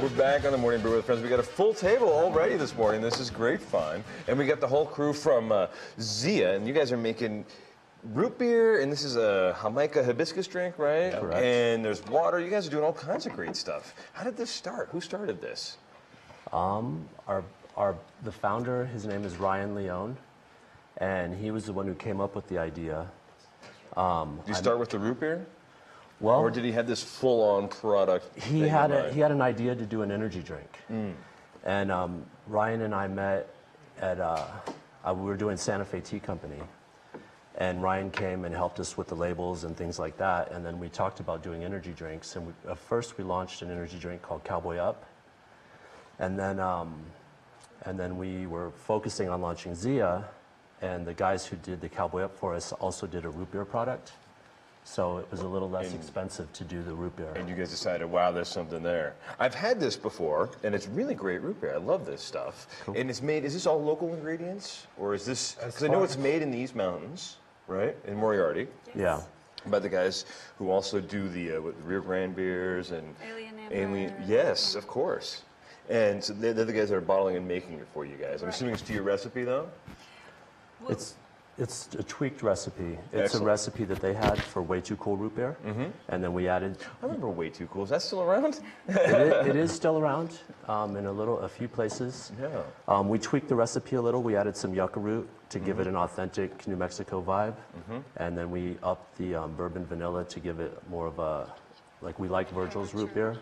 We're back on the Morning Brew with Friends. We got a full table already this morning. This is great fun. And we got the whole crew from Zia, and you guys are making root beer, and this is a Jamaica hibiscus drink, right? Correct. And there's water. You guys are doing all kinds of great stuff. How did this start? Who started this? The founder, his name is Ryan Leone, and he was the one who came up with the idea. Did you start with the root beer? Well, Or did he have this full-on product? he had an idea to do an energy drink, and Ryan and I met at we were doing Santa Fe Tea Company, and Ryan came and helped us with the labels and things like that, and then we talked about doing energy drinks, and at first we launched an energy drink called Cowboy Up, and then we were focusing on launching Zia, and the guys who did the Cowboy Up for us also did a root beer product. So it was a little less expensive to do the root beer. And you guys decided, wow, there's something there. I've had this before, and it's really great root beer. I love this stuff. Cool. And it's made, is this all local ingredients? Or is this, because I know it's made in the East Mountains, right? In Moriarty. Yeah. By the guys who also do the Rio Grande beers and Alien. Yes, of course. And so they're the guys that are bottling and making it for you guys. I'm assuming it's to your recipe, though? It's a tweaked recipe. It's Excellent. a recipe that they had for Way Too Cool root beer, and then we added. I remember Way Too Cool. Is that still around? It is still around in a few places. Yeah. We tweaked the recipe a little. We added some yucca root to give it an authentic New Mexico vibe, and then we upped the bourbon vanilla to give it more of a, like we like Virgil's root beer,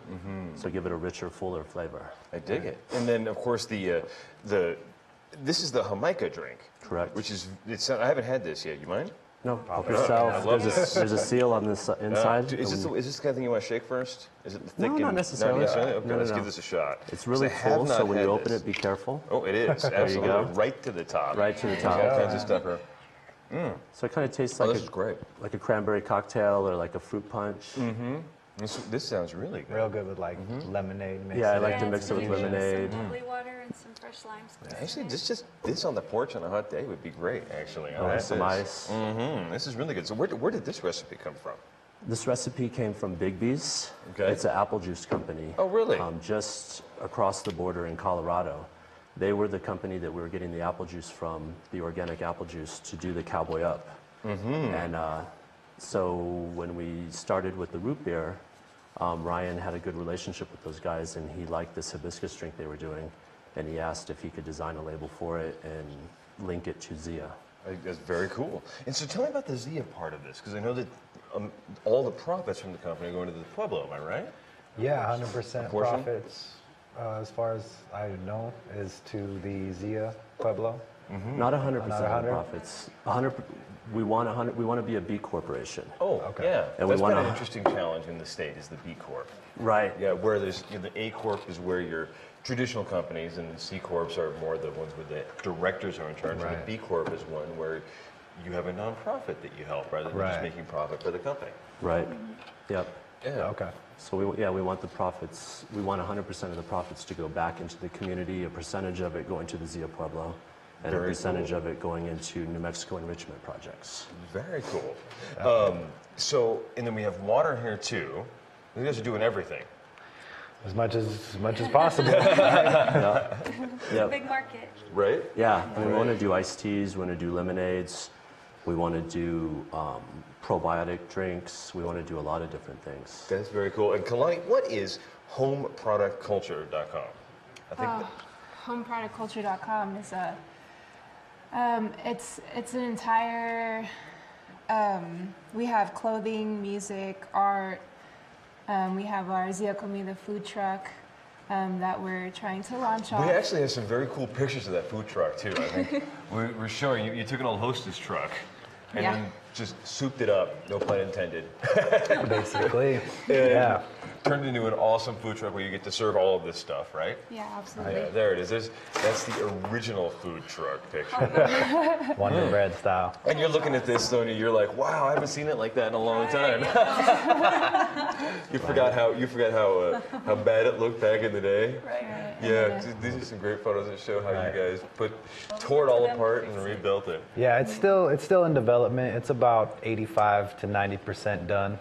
so give it a richer, fuller flavor. I dig it. And then, of course, this is the Jamaica drink. Correct. Which is, I haven't had this yet. You mind? No, help yourself. I love this. There's a seal on this inside. Is this the kind of thing you want to shake first? Is it thick? No, not necessarily. Not necessarily? Okay, No, let's no. give this a shot. It's really 'Cause I have full, so not when you had open this. it, be careful. Oh, it is. Absolutely. go. Right to the top. Right to the There's top. all kinds of stuff here. So it kind of tastes Oh, like this is great. like a cranberry cocktail or like a fruit punch. This sounds really good. Real good with like lemonade mix. Yeah, I like to mix it with lemonade. Some bubbly water and some fresh lime squeeze. Actually, this on the porch on a hot day would be great, actually. I Oh, like and some this. ice. This is really good. So where did this recipe come from? This recipe came from Big B's. Okay. It's an apple juice company. Oh, really? Just across the border in Colorado. They were the company that we were getting the apple juice from, the organic apple juice, to do the Cowboy Up. And so when we started with the root beer, Ryan had a good relationship with those guys, and he liked this hibiscus drink they were doing, and he asked if he could design a label for it and link it to Zia. I think that's very cool. And so tell me about the Zia part of this, because I know that all the profits from the company are going to the Pueblo, am I right? Yeah, 100% Portion? profits, as far as I know, is to the Zia Pueblo. Not 100% Not of 100? the profits. 100. We want 100. We want to be a B corporation. Oh, Okay. yeah. And we That's been an wanna- interesting challenge in the state, is the B Corp. Right. Yeah, where there's, the A Corp is where your traditional companies, and the C Corps are more the ones where the directors are in charge. And Right. the B Corp is one where you have a nonprofit that you help, rather than just Right. making profit for the company. Right. Yep. Yeah. Okay. So we want the profits. We want 100% of the profits to go back into the community. A percentage of it going to the Zia Pueblo, and Very a percentage cool. of it going into New Mexico enrichment projects. Very cool. So, and then we have water here too. You guys are doing everything. As much as possible. Yep. Big market. Right? Yeah. I mean, we want to do iced teas. We want to do lemonades. We want to do probiotic drinks. We want to do a lot of different things. That's very cool. And Kalani, what is homeproductculture.com? I think Homeproductculture.com is it's an entire we have clothing, music, art. We have our Zia Comida food truck that we're trying to launch off. we actually have some very cool pictures of that food truck too. I think we're showing you took an old Hostess truck and Yeah. then just souped it up, no pun intended. Basically. Yeah. turned into an awesome food truck where you get to serve all of this stuff, right? Yeah, absolutely. Yeah, there it is. That's the original food truck picture. Wonder Bread style. And you're looking at this, though, and you're like, wow, I haven't seen it like that in a long time. You forgot how bad it looked back in the day. Right. Yeah, these are some great photos that show how you guys tore it all apart and rebuilt it. Yeah, it's still in development. It's about 85 to 90% done.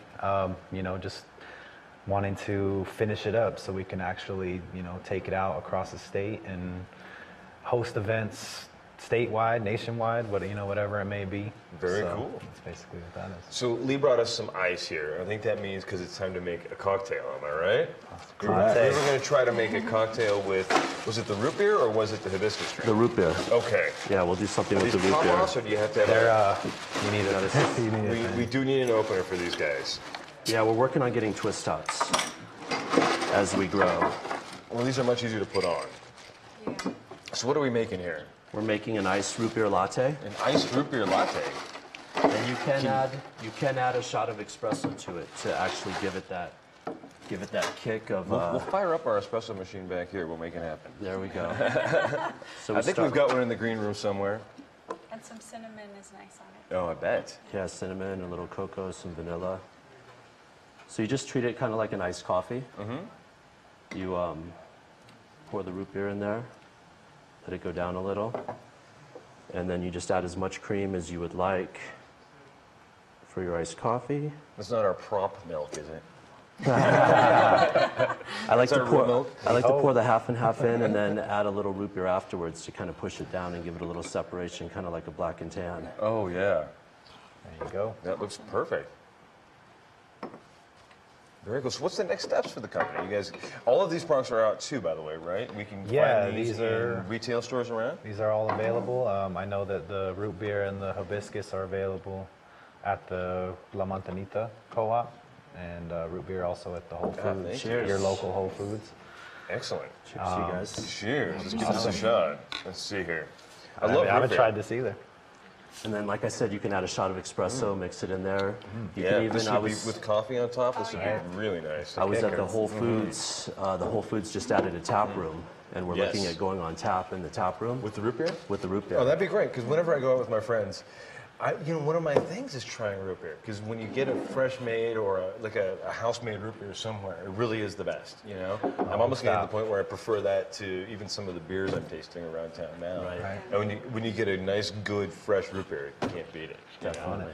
You know, just wanting to finish it up so we can actually, you know, take it out across the state and host events statewide, nationwide, whatever it may be. Very So cool. That's basically what that is. So Lee brought us some ice here. I think that means because it's time to make a cocktail. Am I right? We were going to try to make a cocktail with, was it the root beer or was it the hibiscus drink? The root beer. Okay. Yeah, we'll do something Are with these the root beer. pop-offs, or do you have to have They're you need it. You need it. we do need an opener for these guys. Yeah, we're working on getting twist tops as we grow. Well, these are much easier to put on. Yeah. So what are we making here? We're making an iced root beer latte, An iced root beer latte. and you can add a shot of espresso to it to actually give it that kick of. We'll fire up our espresso machine back here. We'll make it happen. There we go. So I think we've got one in the green room somewhere. And some cinnamon is nice on it. Oh, I bet. Yeah, cinnamon, a little cocoa, some vanilla. So you just treat it kind of like an iced coffee. Mm-hmm. You pour the root beer in there, let it go down a little, and then you just add as much cream as you would like for your iced coffee. That's not our prop milk, is it? I like to our real pour. milk? I like to pour the half and half in, and then add a little root beer afterwards to kind of push it down and give it a little separation, kind of like a black and tan. Oh, yeah. There you go. That looks perfect. Very cool. So what's the next steps for the company? You guys, all of these products are out too, by the way, right? We can Yeah, find these these are- in retail stores around? These are all available. I know that the root beer and the hibiscus are available at the La Montanita Co-op, and root beer also at the Whole Foods, thank you. Cheers. your local Whole Foods. Excellent. Cheers, you guys. Cheers. Let's give this a shot. Let's see here. I love I haven't root beer. tried this either. And then, like I said, you can add a shot of espresso, mix it in there. You Yeah, can even. this I would was be with coffee on top. This would yeah. be really nice. I was at the kicker. Whole Foods. The Whole Foods just added a tap room, and we're looking Yes. at going on tap in the tap room With the root beer? with the root beer. Oh, that'd be great, because whenever I go out with my friends, one of my things is trying root beer, because when you get a fresh made or a house made root beer somewhere, it really is the best, you know? I'm almost getting to the point where I prefer that to even some of the beers I'm tasting around town now. Right. Right. And when you get a nice, good, fresh root beer, you can't beat it. you know? Definitely.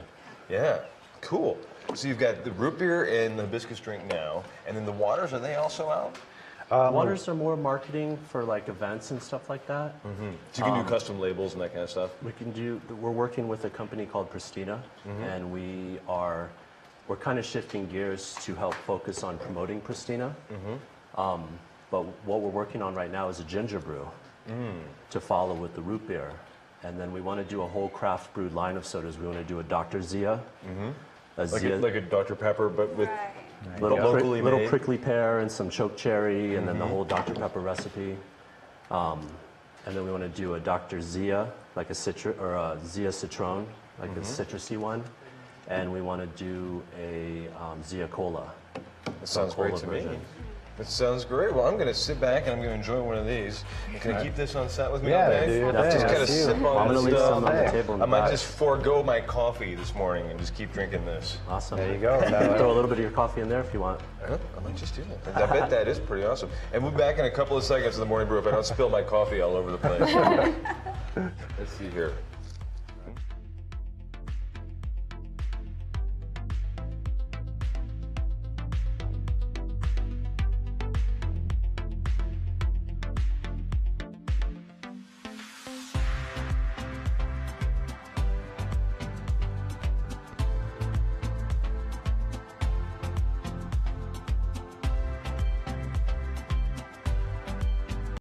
Yeah, cool. So you've got the root beer and the hibiscus drink now, and then the waters, are they also out? Waters are more marketing for like events and stuff like that. So you can do custom labels and that kind of stuff? We're working with a company called Pristina, and we're kind of shifting gears to help focus on promoting Pristina. But what we're working on right now is a ginger brew to follow with the root beer. And then we want to do a whole craft brewed line of sodas. We want to do a Dr. Zia. A Zia, Like a Dr. Pepper, but with Right. locally little made? prickly pear and some choke cherry, and then the whole Dr. Pepper recipe. And then we want to do a Dr. Zia, like a Zia Citron, like a citrusy one. And we want to do a Zia Cola. That sounds Cola great to me. version. That sounds great. Well, I'm going to sit back and I'm going to enjoy one of these. And can I keep this on set with me Yeah, all day? do your Just thing. kind of That's you. sip on I'm going to this leave stuff. some on the Hey. table in I the might back. just forego my coffee this morning and just keep drinking this. Awesome. There you go. Throw a little bit of your coffee in there if you want. Huh? I might just do that. I bet that is pretty awesome. And we'll be back in a couple of seconds of the morning brew if I don't spill my coffee all over the place. Let's see here.